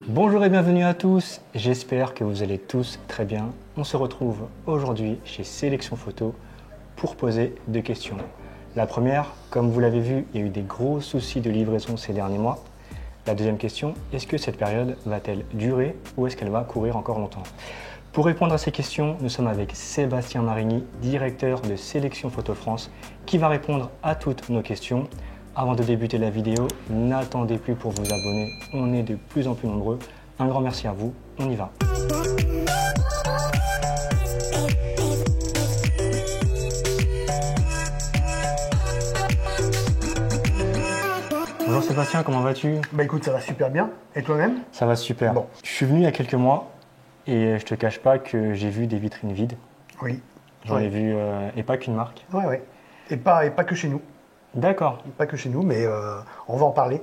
Bonjour et bienvenue à tous, j'espère que vous allez tous très bien. On se retrouve aujourd'hui chez Sélection Photo pour poser deux questions. La première, comme vous l'avez vu, il y a eu des gros soucis de livraison ces derniers mois. La deuxième question, est-ce que cette période va-t-elle durer ou est-ce qu'elle va courir encore longtemps? Pour répondre à ces questions, nous sommes avec Sébastien Marigny, directeur de Sélection Photo France, qui va répondre à toutes nos questions. Avant de débuter la vidéo, n'attendez plus pour vous abonner, on est de plus en plus nombreux. Un grand merci à vous, on y va. Bonjour Sébastien, comment vas-tu? Bah écoute, ça va super bien. Et toi-même? Ça va super. Bon. Je suis venu il y a quelques mois et je te cache pas que j'ai vu des vitrines vides. Oui. J'en ai vu, et pas qu'une marque. Ouais, ouais. Et pas que chez nous. D'accord. Pas que chez nous, mais on va en parler.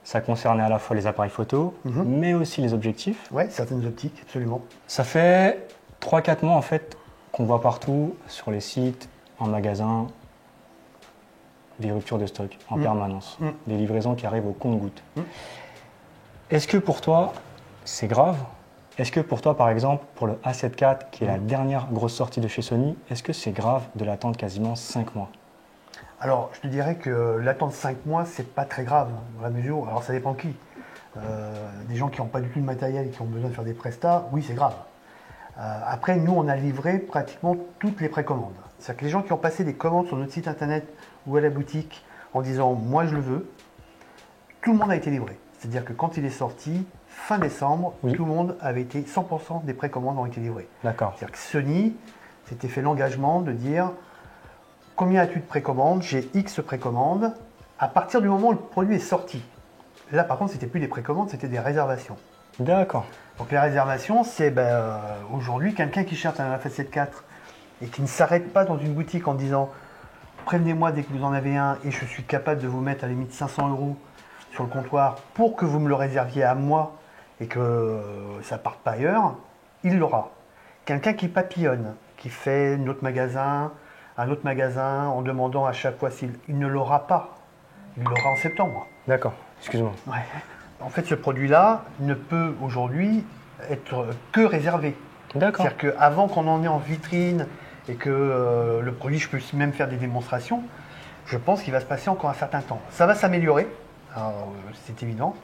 Ça concernait à la fois les appareils photo, mais aussi les objectifs. Ouais, certaines optiques, absolument. Ça fait 3-4 mois en fait qu'on voit partout, sur les sites, en magasin, des ruptures de stock en permanence. Des livraisons qui arrivent au compte-gouttes. Est-ce que pour toi, c'est grave? Est-ce que pour toi, par exemple, pour le A7 IV, qui est la dernière grosse sortie de chez Sony, est-ce que c'est grave de l'attendre quasiment 5 mois? Alors, je te dirais que l'attente 5 mois, c'est pas très grave, dans la mesure. Alors, ça dépend qui. Des gens qui n'ont pas du tout de matériel et qui ont besoin de faire des prestats, oui, c'est grave. Après, nous, on a livré pratiquement toutes les précommandes. C'est-à-dire que les gens qui ont passé des commandes sur notre site internet ou à la boutique en disant « moi, je le veux », tout le monde a été livré. C'est-à-dire que quand il est sorti, fin décembre, tout le monde avait été, 100% des précommandes ont été livrées. D'accord. C'est-à-dire que Sony s'était fait l'engagement de dire « combien as-tu de précommandes? J'ai X précommandes. » À partir du moment où le produit est sorti. Là, par contre, c'était plus des précommandes, c'était des réservations. D'accord. Donc les réservations, c'est aujourd'hui quelqu'un qui cherche un A7 IV et qui ne s'arrête pas dans une boutique en disant « prévenez-moi dès que vous en avez un et je suis capable de vous mettre à la limite 500 € sur le comptoir pour que vous me le réserviez à moi et que ça ne parte pas ailleurs », il l'aura. Quelqu'un qui papillonne, qui fait un autre magasin en demandant à chaque fois s'il ne l'aura pas. Il l'aura en septembre. D'accord, excuse-moi. Ouais. En fait, ce produit-là ne peut aujourd'hui être que réservé. D'accord. C'est-à-dire qu'avant qu'on en ait en vitrine et que le produit, je puisse même faire des démonstrations, je pense qu'il va se passer encore un certain temps. Ça va s'améliorer, c'est évident.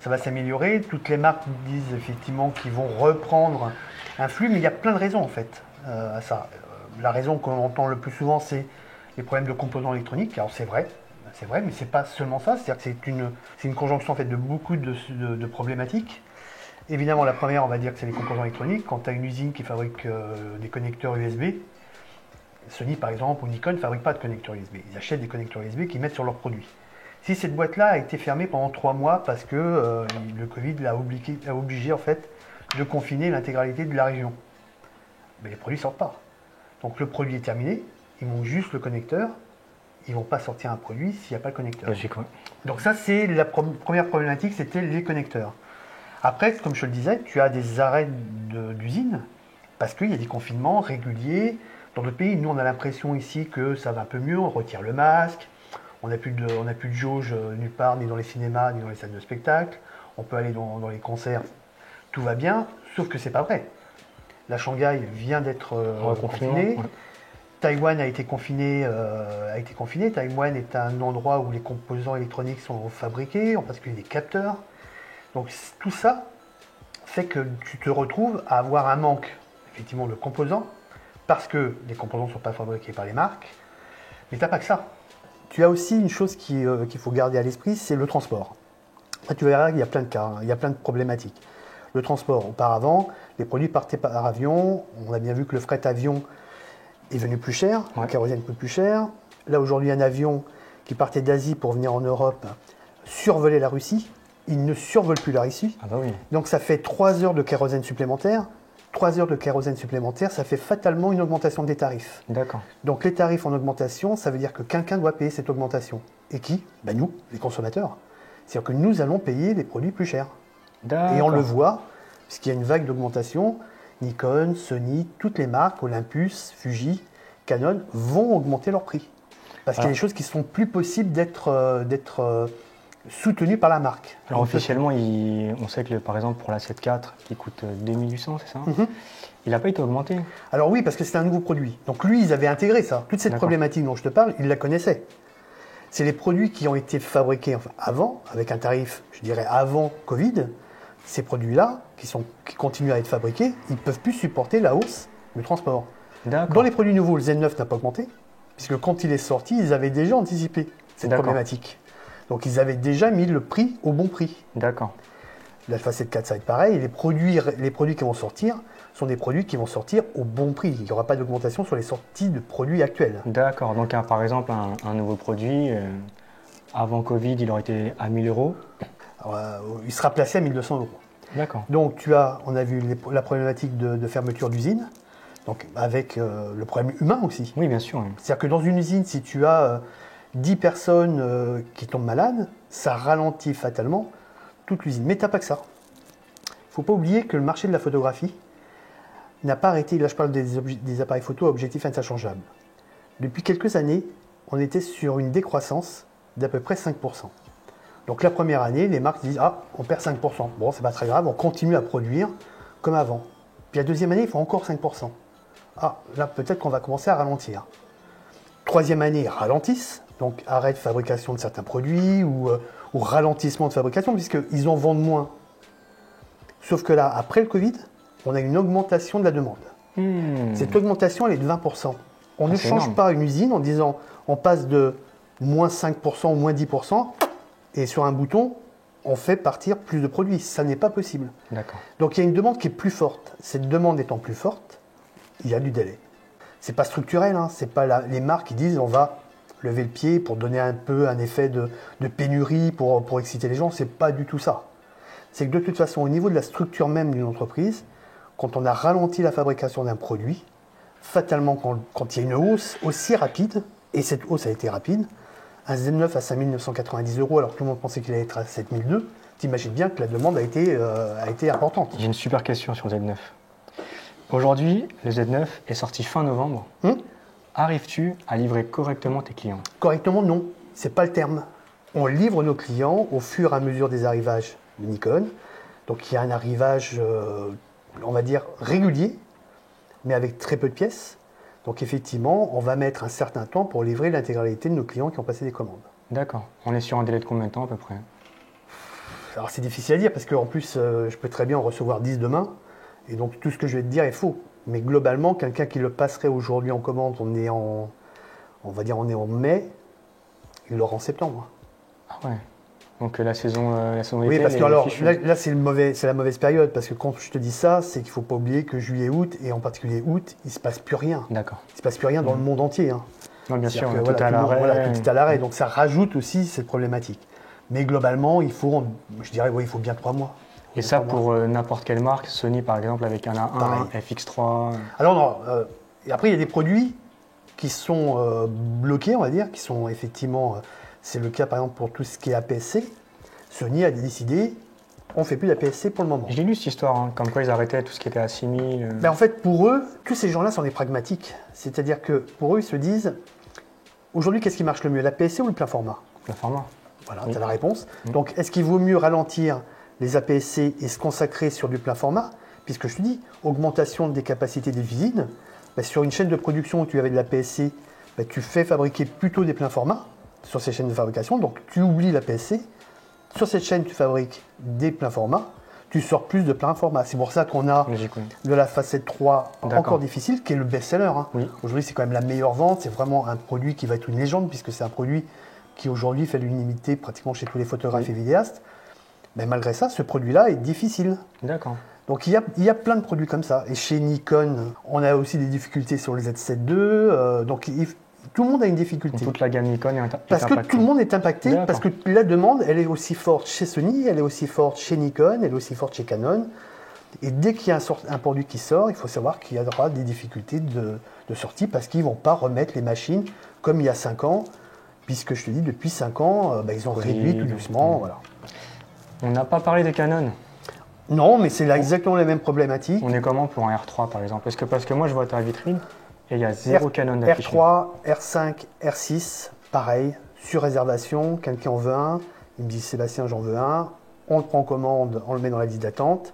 Ça va s'améliorer. Toutes les marques disent effectivement qu'ils vont reprendre un flux, mais il y a plein de raisons en fait à ça. La raison qu'on entend le plus souvent, c'est les problèmes de composants électroniques. Alors c'est vrai, mais c'est pas seulement ça. C'est-à-dire que c'est une conjonction en fait de beaucoup de problématiques. Évidemment, la première, on va dire que c'est les composants électroniques. Quand tu as une usine qui fabrique des connecteurs USB, Sony par exemple ou Nikon ne fabriquent pas de connecteurs USB. Ils achètent des connecteurs USB qu'ils mettent sur leurs produits. Si cette boîte-là a été fermée pendant 3 mois parce que le Covid l'a obligé en fait de confiner l'intégralité de la région, mais les produits ne sortent pas. Donc le produit est terminé, ils manquent juste le connecteur, ils ne vont pas sortir un produit s'il n'y a pas de connecteur. Logique, ouais. Donc ça, c'est la première problématique, c'était les connecteurs. Après, comme je te le disais, tu as des arrêts d'usine parce qu'il y a des confinements réguliers. Dans d'autres pays, nous, on a l'impression ici que ça va un peu mieux, on retire le masque, on n'a plus de jauge nulle part, ni dans les cinémas, ni dans les salles de spectacle, on peut aller dans les concerts, tout va bien, sauf que c'est pas vrai. La Shanghai vient d'être confinée. Ouais. Taïwan a été confiné. Taïwan est un endroit où les composants électroniques sont fabriqués, en particulier des capteurs. Donc tout ça fait que tu te retrouves à avoir un manque effectivement de composants parce que les composants ne sont pas fabriqués par les marques. Mais tu n'as pas que ça. Tu as aussi une chose qu'il faut garder à l'esprit, c'est le transport. Là, tu verras, il y a plein de cas, il y a plein de problématiques. Le transport, auparavant, les produits partaient par avion. On a bien vu que le fret avion est venu plus cher, le kérosène coûte plus cher. Là, aujourd'hui, un avion qui partait d'Asie pour venir en Europe survolait la Russie. Il ne survole plus la Russie. Ah bah oui. Donc, ça fait 3 heures de kérosène supplémentaire. 3 heures de kérosène supplémentaire, ça fait fatalement une augmentation des tarifs. D'accord. Donc, les tarifs en augmentation, ça veut dire que quelqu'un doit payer cette augmentation. Et qui? Ben nous, les consommateurs. C'est-à-dire que nous allons payer les produits plus chers. Et on le voit, puisqu'il y a une vague d'augmentation. Nikon, Sony, toutes les marques, Olympus, Fuji, Canon, vont augmenter leur prix. Parce qu'il y a des choses qui ne sont plus possibles d'être soutenu par la marque. Alors officiellement, on sait que par exemple pour la 7.4, qui coûte 2800, c'est ça? Il n'a pas été augmenté. Alors oui, parce que c'était un nouveau produit. Donc lui, ils avaient intégré ça. Toute cette problématique dont je te parle, ils la connaissaient. C'est les produits qui ont été fabriqués avant, avec un tarif, je dirais, avant Covid. Ces produits-là, qui continuent à être fabriqués, ils ne peuvent plus supporter la hausse du transport. Dans les produits nouveaux, le Z9 n'a pas augmenté, puisque quand il est sorti, ils avaient déjà anticipé cette problématique. Donc ils avaient déjà mis le prix au bon prix. D'accord. La facette 4, ça va être pareil. Les produits qui vont sortir sont des produits qui vont sortir au bon prix. Il n'y aura pas d'augmentation sur les sorties de produits actuels. D'accord. Donc par exemple, un nouveau produit, avant Covid, il aurait été à 1000 euros. Il sera placé à 1200 euros. D'accord. Donc on a vu la problématique de fermeture d'usine, donc avec le problème humain aussi. Oui, bien sûr. Oui. C'est-à-dire que dans une usine, si tu as 10 personnes qui tombent malades, ça ralentit fatalement toute l'usine. Mais tu n'as pas que ça. Il ne faut pas oublier que le marché de la photographie n'a pas arrêté. Là, je parle des appareils photo à objectifs interchangeables. Depuis quelques années, on était sur une décroissance d'à peu près 5%. Donc la première année, les marques disent « Ah, on perd 5%. Bon, c'est pas très grave, on continue à produire comme avant. » Puis la deuxième année, il faut encore 5%. Ah, là, peut-être qu'on va commencer à ralentir. Troisième année, ils ralentissent. Donc arrêt de fabrication de certains produits ou ralentissement de fabrication puisqu'ils en vendent moins. Sauf que là, après le Covid, on a une augmentation de la demande. Cette augmentation, elle est de 20%. On ne change pas une usine en disant on passe de moins 5% ou moins 10% et sur un bouton, on fait partir plus de produits. Ça n'est pas possible. Donc il y a une demande qui est plus forte. Cette demande étant plus forte, il y a du délai. Ce n'est pas structurel, hein. Ce n'est pas les marques qui disent on va lever le pied pour donner un peu un effet de pénurie, pour exciter les gens. Ce n'est pas du tout ça. C'est que de toute façon, au niveau de la structure même d'une entreprise, quand on a ralenti la fabrication d'un produit, fatalement, quand il y a une hausse aussi rapide, et cette hausse a été rapide, un Z9 à 5 990 euros, alors que tout le monde pensait qu'il allait être à 7 200, t'imagines bien que la demande a été importante. J'ai une super question sur le Z9. Aujourd'hui, le Z9 est sorti fin novembre. Arrives-tu à livrer correctement tes clients? Correctement, non. Ce n'est pas le terme. On livre nos clients au fur et à mesure des arrivages de Nikon. Donc il y a un arrivage, on va dire, régulier, mais avec très peu de pièces. Donc effectivement, on va mettre un certain temps pour livrer l'intégralité de nos clients qui ont passé des commandes. D'accord. On est sur un délai de combien de temps à peu près? Alors c'est difficile à dire parce qu'en plus, je peux très bien en recevoir 10 demain. Et donc tout ce que je vais te dire est faux. Mais globalement, quelqu'un qui le passerait aujourd'hui en commande, on est en mai, il l'aura en septembre. Ah ouais. Donc la saison oui, parce que alors, là c'est la mauvaise période. Parce que quand je te dis ça, c'est qu'il ne faut pas oublier que juillet-août, et en particulier août, il ne se passe plus rien. D'accord. Il ne se passe plus rien dans le monde entier. Hein. Non, bien sûr, tout est à l'arrêt. Tout est à l'arrêt. Donc ça rajoute aussi cette problématique. Mais globalement, il faut bien 3 mois. Et ça pour n'importe quelle marque, Sony par exemple avec un A1, FX3. Alors non, et après il y a des produits qui sont bloqués, on va dire, qui sont effectivement, c'est le cas par exemple pour tout ce qui est APS-C. Sony a décidé, on ne fait plus d'APS-C pour le moment. J'ai lu cette histoire, hein, comme quoi ils arrêtaient tout ce qui était à 6000. En fait pour eux, tous ces gens-là sont des pragmatiques. C'est-à-dire que pour eux, ils se disent, aujourd'hui qu'est-ce qui marche le mieux, l'APS-C ou le plein format? Plein format. Voilà, tu as la réponse. Donc est-ce qu'il vaut mieux ralentir les APS-C et se consacrer sur du plein format, puisque je te dis, augmentation des capacités des usines, sur une chaîne de production où tu avais de l'APS-C, tu fais fabriquer plutôt des pleins formats sur ces chaînes de fabrication, donc tu oublies l'APS-C, sur cette chaîne tu fabriques des pleins formats, tu sors plus de plein format. C'est pour ça qu'on a de la facette 3 encore difficile, qui est le best-seller. Hein. Oui. Aujourd'hui c'est quand même la meilleure vente, c'est vraiment un produit qui va être une légende, puisque c'est un produit qui aujourd'hui fait l'unanimité pratiquement chez tous les photographes et vidéastes. Mais malgré ça, ce produit-là est difficile. D'accord. Donc il y a plein de produits comme ça. Et chez Nikon, on a aussi des difficultés sur les Z7 II. Donc tout le monde a une difficulté. Toute la gamme Nikon est impactée. Parce que tout le monde est impacté, parce que la demande, elle est aussi forte chez Sony, elle est aussi forte chez Nikon, elle est aussi forte chez Canon. Et dès qu'il y a un produit qui sort, il faut savoir qu'il y aura des difficultés de sortie, parce qu'ils ne vont pas remettre les machines comme il y a 5 ans, puisque je te dis, depuis 5 ans, ils ont réduit tout doucement. Voilà. On n'a pas parlé des Canon. Non, mais c'est là exactement les mêmes problématiques. On est comment pour un R3 par exemple? Parce que moi je vois ta vitrine et il y a 0 Canon d'affiché. R3, R5, R6, pareil, sur réservation, quelqu'un en veut un, il me dit Sébastien, j'en veux un, on le prend en commande, on le met dans la liste d'attente,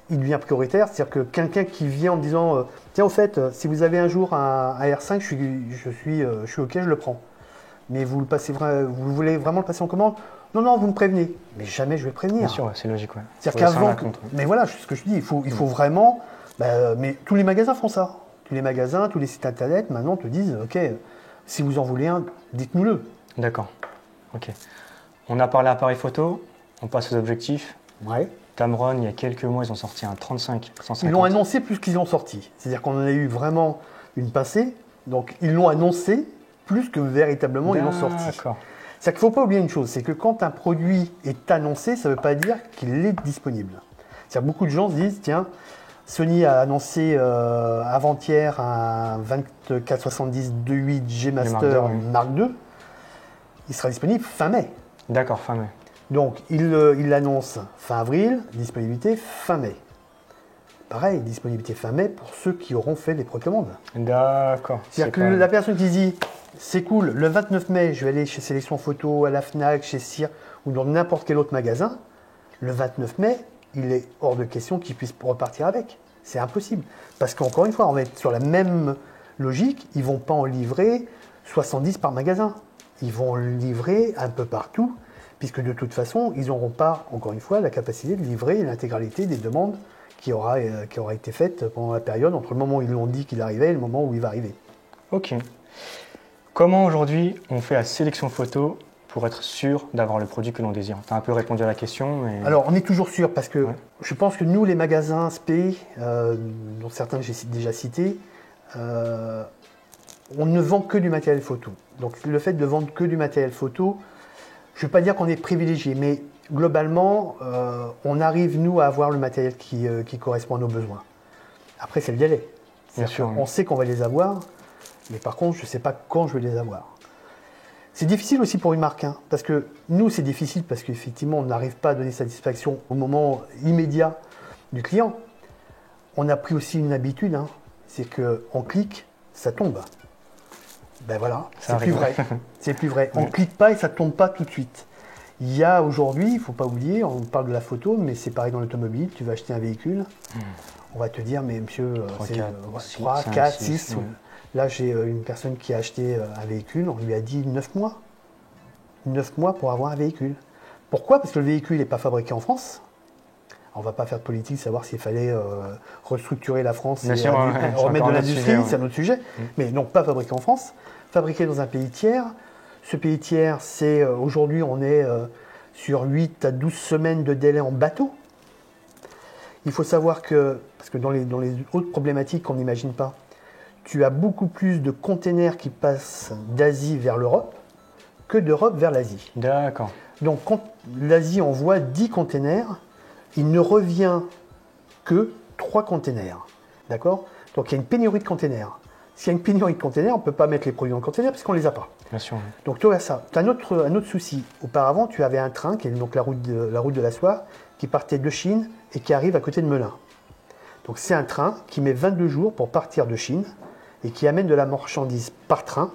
il devient prioritaire, c'est-à-dire que quelqu'un qui vient en me disant tiens, au fait, si vous avez un jour un R5, je suis OK, je le prends. Mais vous voulez vraiment le passer en commande? Non, non, vous me prévenez. Mais jamais je vais le prévenir. Bien sûr, c'est logique. Ouais. C'est-à-dire qu'avant. Mais voilà, c'est ce que je dis, il faut vraiment. Mais tous les magasins font ça. Tous les magasins, tous les sites internet, maintenant te disent OK, si vous en voulez un, dites-nous-le. D'accord. OK. On a parlé appareil photo, on passe aux objectifs. Ouais. Tamron, il y a quelques mois, ils ont sorti un 35 150. Ils l'ont annoncé plus qu'ils l'ont sorti. C'est-à-dire qu'on en a eu vraiment une pincée. Donc ils l'ont annoncé plus que véritablement ils l'ont sorti. D'accord. C'est-à-dire qu'il ne faut pas oublier une chose, c'est que quand un produit est annoncé, ça ne veut pas dire qu'il est disponible. C'est-à-dire que beaucoup de gens se disent, tiens, Sony a annoncé avant-hier un 2470 2.8 G Master Mark II. Il sera disponible fin mai. D'accord, fin mai. Donc, il l'annonce fin avril, disponibilité fin mai. Pareil, disponibilité fin mai pour ceux qui auront fait des précommandes. D'accord. C'est-à-dire que la personne qui dit c'est cool, le 29 mai, je vais aller chez Sélection Photo, à la Fnac, chez Cire ou dans n'importe quel autre magasin, le 29 mai, il est hors de question qu'il puisse repartir avec. C'est impossible. Parce qu'encore une fois, on va être sur la même logique, ils ne vont pas en livrer 70 par magasin. Ils vont le livrer un peu partout, puisque de toute façon, ils n'auront pas, encore une fois, la capacité de livrer l'intégralité des demandes qui aura été faite pendant la période entre le moment où ils l'ont dit qu'il arrivait et le moment où il va arriver. Ok. Comment aujourd'hui on fait la sélection photo pour être sûr d'avoir le produit que l'on désire? Tu as un peu répondu à la question. Mais... Alors, on est toujours sûr parce que je pense que nous, les magasins SP, dont certains j'ai déjà cités, on ne vend que du matériel photo. Donc, le fait de vendre que du matériel photo, je ne veux pas dire qu'on est privilégié, mais globalement, on arrive, nous, à avoir le matériel qui correspond à nos besoins. Après, c'est le délai. Bien sûr, on sait qu'on va les avoir, mais par contre, je ne sais pas quand je vais les avoir. C'est difficile aussi pour une marque, hein, parce que nous, c'est difficile parce qu'effectivement, on n'arrive pas à donner satisfaction au moment immédiat du client. On a pris aussi une habitude, hein, c'est qu'on clique, ça tombe. Ben voilà, c'est plus vrai. C'est plus vrai. On ne clique pas et ça ne tombe pas tout de suite. Il y a aujourd'hui, il ne faut pas oublier, on parle de la photo, mais c'est pareil dans l'automobile, tu vas acheter un véhicule, on va te dire, mais monsieur, 3, 4, 6. Là, j'ai une personne qui a acheté un véhicule, on lui a dit 9 mois. 9 mois pour avoir un véhicule. Pourquoi? Parce que le véhicule n'est pas fabriqué en France. On ne va pas faire de politique, savoir s'il fallait restructurer la France et remettre de l'industrie, c'est un autre sujet. Mais non, pas fabriqué en France, fabriqué dans un pays tiers. Ce pays tiers, c'est aujourd'hui, on est sur 8 à 12 semaines de délai en bateau. Il faut savoir que, parce que dans les autres problématiques qu'on n'imagine pas, tu as beaucoup plus de containers qui passent d'Asie vers l'Europe que d'Europe vers l'Asie. D'accord. Donc, quand l'Asie envoie 10 containers, il ne revient que 3 containers. D'accord? Donc, il y a une pénurie de containers. S'il y a une pénurie de containers, on ne peut pas mettre les produits en container parce qu'on ne les a pas. Bien sûr. Donc, tu as ça. Tu as un autre souci. Auparavant, tu avais un train, qui est donc la route de la soie, qui partait de Chine et qui arrive à côté de Melun. Donc, c'est un train qui met 22 jours pour partir de Chine et qui amène de la marchandise par train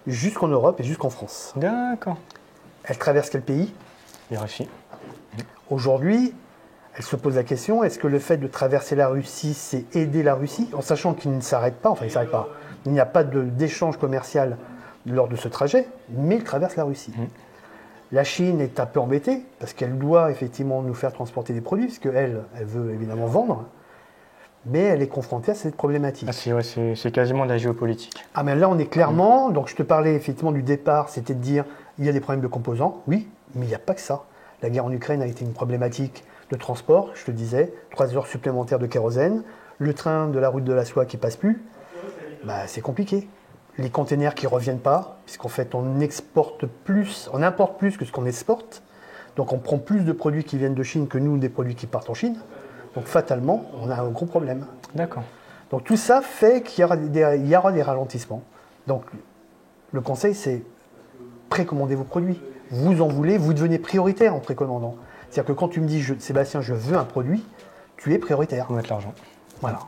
jusqu'en Europe et jusqu'en France. D'accord. Elle traverse quel pays? La Russie. Aujourd'hui, elle se pose la question, est-ce que le fait de traverser la Russie, c'est aider la Russie, en sachant qu'il ne s'arrête pas, enfin il ne s'arrête pas, il n'y a pas d'échange commercial lors de ce trajet, mais il traverse la Russie. La Chine est un peu embêtée, parce qu'elle doit effectivement nous faire transporter des produits, parce qu'elle veut évidemment vendre, mais elle est confrontée à cette problématique. C'est quasiment de la géopolitique. Ah mais là on est clairement, donc je te parlais effectivement du départ, c'était de dire, il y a des problèmes de composants, oui, mais il n'y a pas que ça. La guerre en Ukraine a été une problématique de transport, je te disais, 3 heures supplémentaires de kérosène, le train de la route de la soie qui passe plus, c'est compliqué. Les containers qui ne reviennent pas, puisqu'en fait on importe plus que ce qu'on exporte, donc on prend plus de produits qui viennent de Chine que nous des produits qui partent en Chine, donc fatalement on a un gros problème. D'accord. Donc tout ça fait qu'il y aura des ralentissements. Donc le conseil c'est précommandez vos produits. Vous en voulez, vous devenez prioritaire en précommandant. C'est-à-dire que quand tu me dis, Sébastien, je veux un produit, tu es prioritaire. Faut mettre l'argent. Voilà.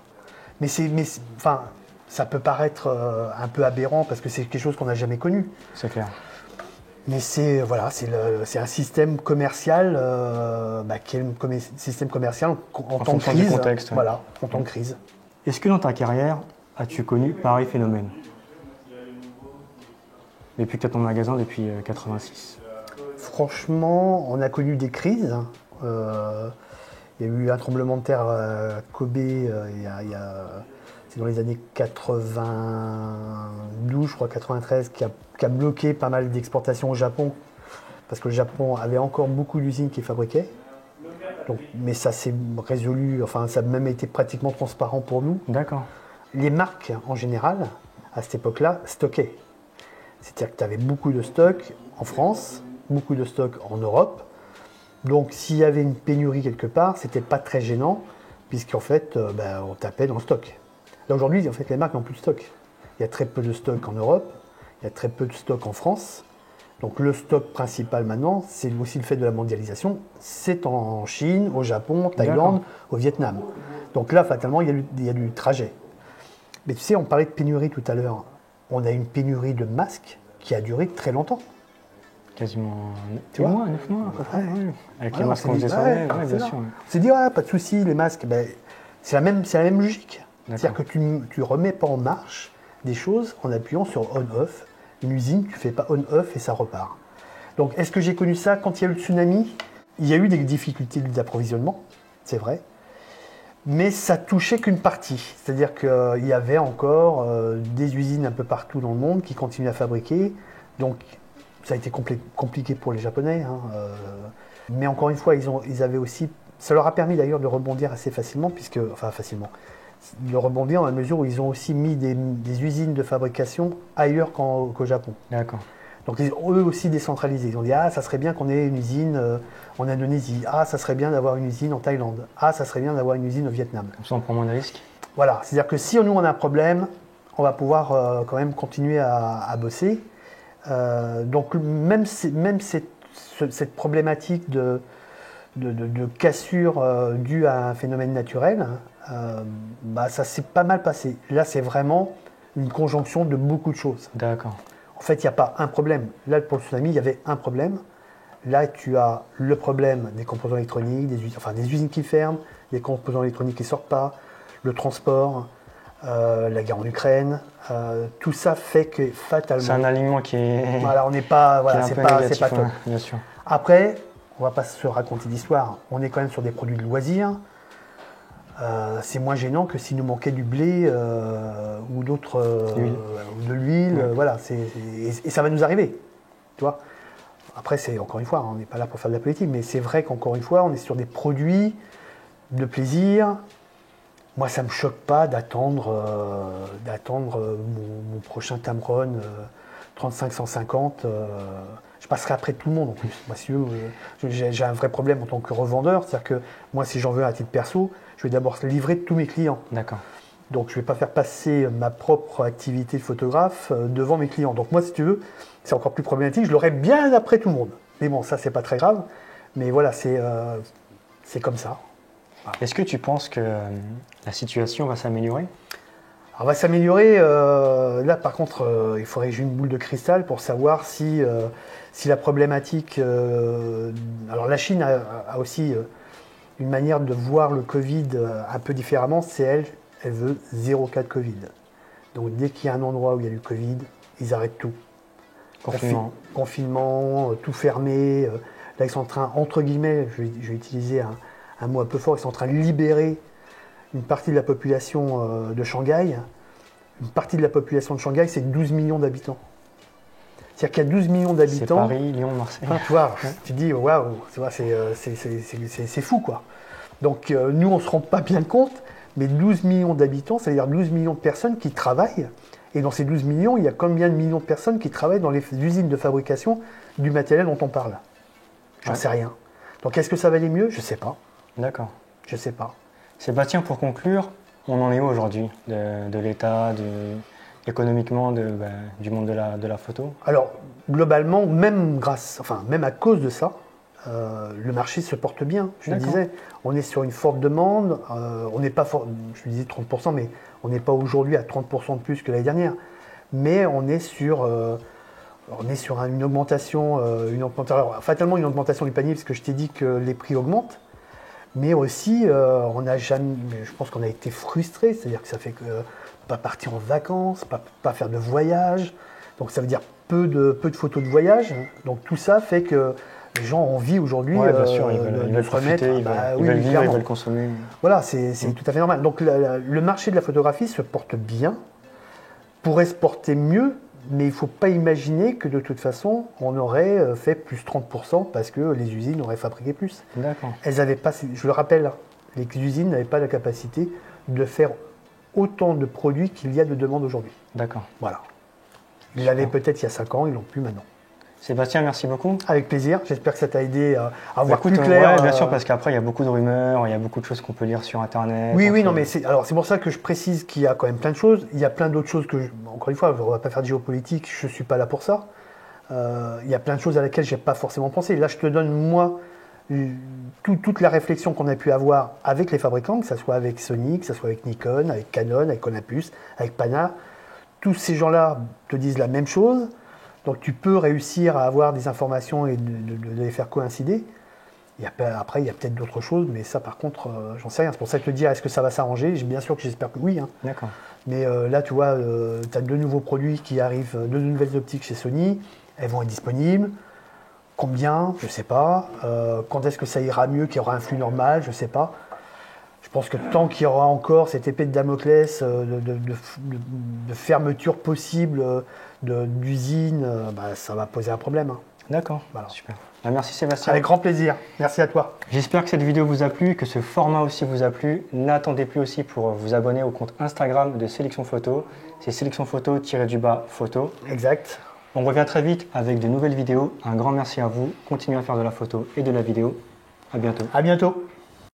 Mais ça peut paraître un peu aberrant parce que c'est quelque chose qu'on n'a jamais connu. C'est clair. Mais c'est voilà, c'est un système commercial qui est un système commercial en temps de fonction du crise. contexte, ouais. Voilà, en temps de crise. Est-ce que dans ta carrière, as-tu connu pareil phénomène? Depuis que tu as ton magasin, depuis 86. Franchement, on a connu des crises. Il y a eu un tremblement de terre à Kobe, c'est dans les années 92, je crois 93, qui a bloqué pas mal d'exportations au Japon, parce que le Japon avait encore beaucoup d'usines qui fabriquaient. Donc, mais ça s'est résolu, enfin ça a même été pratiquement transparent pour nous. D'accord. Les marques, en général, à cette époque-là, stockaient. C'est-à-dire que tu avais beaucoup de stocks en France, beaucoup de stocks en Europe. Donc s'il y avait une pénurie quelque part, c'était pas très gênant, puisqu'en fait, on tapait dans le stock. Là aujourd'hui, en fait, les marques n'ont plus de stock. Il y a très peu de stock en Europe, il y a très peu de stock en France. Donc le stock principal maintenant, c'est aussi le fait de la mondialisation, c'est en Chine, au Japon, Thaïlande, au Vietnam. Donc là, fatalement, il y a du trajet. Mais tu sais, on parlait de pénurie tout à l'heure. On a une pénurie de masques qui a duré très longtemps. Quasiment 9 vois mois, 9 mois. Ouais. Avec les masques qu'on faisait sur les... bien sûr. On s'est dit, pas de souci, les masques, c'est la même logique. C'est-à-dire que tu remets pas en marche des choses en appuyant sur on-off. Une usine, tu fais pas on-off et ça repart. Donc, est-ce que j'ai connu ça quand il y a eu le tsunami? Il y a eu des difficultés d'approvisionnement, c'est vrai. Mais ça touchait qu'une partie. C'est-à-dire qu'il y avait encore des usines un peu partout dans le monde qui continuaient à fabriquer. Donc, ça a été compliqué pour les Japonais. Mais encore une fois, ils avaient aussi... Ça leur a permis d'ailleurs de rebondir assez facilement, de rebondir dans la mesure où ils ont aussi mis des usines de fabrication ailleurs qu'au Japon. D'accord. Donc eux aussi décentralisés. Ils ont dit ça serait bien qu'on ait une usine en Indonésie. Ça serait bien d'avoir une usine en Thaïlande. Ça serait bien d'avoir une usine au Vietnam. Comme ça, on prend moins de risques. Voilà. C'est-à-dire que si nous on a un problème, on va pouvoir quand même continuer à bosser. Donc même cette problématique de cassure due à un phénomène naturel, ça s'est pas mal passé. Là, c'est vraiment une conjonction de beaucoup de choses. D'accord. En fait, il n'y a pas un problème. Là, pour le tsunami, il y avait un problème. Là, tu as le problème des composants électroniques, des usines qui ferment, des composants électroniques qui ne sortent pas, le transport, la guerre en Ukraine. Tout ça fait que fatalement... C'est un alignement qui est... Voilà, on n'est pas... Voilà, c'est pas top. Bien sûr. Après, on ne va pas se raconter d'histoire. On est quand même sur des produits de loisirs. C'est moins gênant que s'il nous manquait du blé ou d'autres, ou de l'huile. Ouais. Voilà, et ça va nous arriver. Tu vois. Après, c'est encore une fois, on n'est pas là pour faire de la politique, mais c'est vrai qu'encore une fois, on est sur des produits de plaisir. Moi, ça ne me choque pas d'attendre mon prochain Tamron 35-150. Je passerai après tout le monde en plus. Moi, si j'ai un vrai problème en tant que revendeur, c'est-à-dire que moi, si j'en veux à titre perso, je vais d'abord livrer tous mes clients. D'accord. Donc, je ne vais pas faire passer ma propre activité de photographe devant mes clients. Donc, moi, si tu veux, c'est encore plus problématique. Je l'aurai bien après tout le monde. Mais bon, ça, c'est pas très grave. Mais voilà, c'est comme ça. Voilà. Est-ce que tu penses que la situation va s'améliorer? Alors, va s'améliorer. Là, par contre, il faudrait que j'ai une boule de cristal pour savoir si la problématique... alors, la Chine a aussi une manière de voir le Covid un peu différemment. C'est elle veut 0 cas de Covid. Donc, dès qu'il y a un endroit où il y a du Covid, ils arrêtent tout. Confinement, tout fermé. Là, ils sont en train, entre guillemets, je vais utiliser un mot un peu fort, ils sont en train de libérer une partie de la population de Shanghai. Une partie de la population de Shanghai, c'est 12 millions d'habitants. C'est-à-dire qu'il y a 12 millions d'habitants. C'est Paris, Lyon, Marseille. Tu vois, tu dis, waouh, c'est fou, quoi. Donc, nous, on ne se rend pas bien compte, mais 12 millions d'habitants, c'est-à-dire 12 millions de personnes qui travaillent. Et dans ces 12 millions, il y a combien de millions de personnes qui travaillent dans les usines de fabrication du matériel dont on parle? J'en sais rien. Donc, est-ce que ça va aller mieux? Je ne sais pas. D'accord. Je ne sais pas. Sébastien, pour conclure, on en est où aujourd'hui de l'état, économiquement, du monde de la photo? Alors, globalement, même à cause de ça, le marché se porte bien. Je le disais, on est sur une forte demande. On n'est pas fort, je disais 30%, mais on n'est pas aujourd'hui à 30% de plus que l'année dernière. Mais on est sur on est sur une augmentation, fatalement une augmentation du panier, parce que je t'ai dit que les prix augmentent. Mais aussi, je pense qu'on a été frustrés, c'est-à-dire que ça fait que pas partir en vacances, pas faire de voyage. Donc ça veut dire peu de photos de voyage. Donc tout ça fait que les gens ont envie aujourd'hui bien sûr, ils veulent se remettre. profiter, ils veulent vivre, ils veulent consommer. Voilà, c'est tout à fait normal. Donc le marché de la photographie se porte bien, pourrait se porter mieux, mais il ne faut pas imaginer que de toute façon, on aurait fait plus 30% parce que les usines auraient fabriqué plus. D'accord. Elles avaient pas, je le rappelle, les usines n'avaient pas la capacité de faire autant de produits qu'il y a de demandes aujourd'hui. D'accord. Voilà. Ils l'avaient peut-être il y a 5 ans, ils l'ont plus maintenant. Sébastien, merci beaucoup. Avec plaisir, j'espère que ça t'a aidé à voir plus clair. Ouais, bien sûr, parce qu'après, il y a beaucoup de rumeurs, il y a beaucoup de choses qu'on peut lire sur Internet. Oui, non, mais c'est pour ça que je précise qu'il y a quand même plein de choses. Il y a plein d'autres choses que, encore une fois, on ne va pas faire de géopolitique, je ne suis pas là pour ça. Il y a plein de choses à laquelle je n'ai pas forcément pensé. Là, je te donne, moi, toute la réflexion qu'on a pu avoir avec les fabricants, que ce soit avec Sony, que ce soit avec Nikon, avec Canon, avec Olympus, avec Pana. Tous ces gens-là te disent la même chose. Donc tu peux réussir à avoir des informations et de les faire coïncider. Après, il y a peut-être d'autres choses, mais ça par contre, j'en sais rien. C'est pour ça que te dire, est-ce que ça va s'arranger? Bien sûr que j'espère que oui. Hein. D'accord. Mais là, tu vois, tu as 2 nouveaux produits qui arrivent, 2 nouvelles optiques chez Sony. Elles vont être disponibles. Combien? Je ne sais pas. Quand est-ce que ça ira mieux, qu'il y aura un flux normal? Je ne sais pas. Je pense que tant qu'il y aura encore cette épée de Damoclès de fermeture possible d'usines, ça va poser un problème. Hein. D'accord, voilà. Super. Merci Sébastien. Avec grand plaisir, merci à toi. J'espère que cette vidéo vous a plu, que ce format aussi vous a plu. N'attendez plus aussi pour vous abonner au compte Instagram de Sélection Photo. C'est Sélection Photo-photo. Exact. On revient très vite avec de nouvelles vidéos. Un grand merci à vous. Continuez à faire de la photo et de la vidéo. À bientôt. À bientôt.